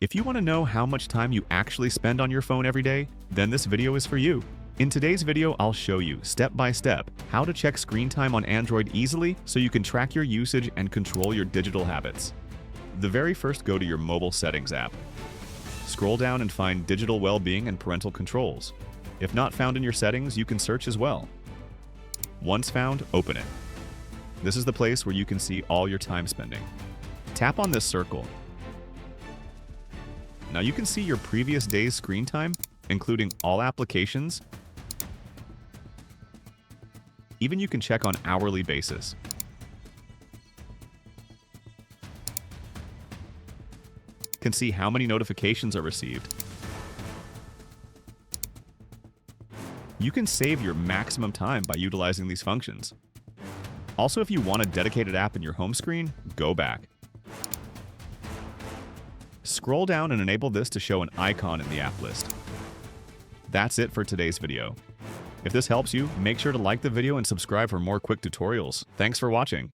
If you want to know how much time you actually spend on your phone every day, then this video is for you. In today's video, I'll show you, step by step, how to check screen time on Android easily so you can track your usage and control your digital habits. The very first, go to your mobile settings app. Scroll down and find Digital Wellbeing and Parental Controls. If not found in your settings, you can search as well. Once found, open it. This is the place where you can see all your time spending. Tap on this circle. Now you can see your previous day's screen time, including all applications. Even you can check on hourly basis. Can see how many notifications are received. You can save your maximum time by utilizing these functions. Also, if you want a dedicated app in your home screen, go back. Scroll down and enable this to show an icon in the app list. That's it for today's video. If this helps you, make sure to like the video and subscribe for more quick tutorials. Thanks for watching.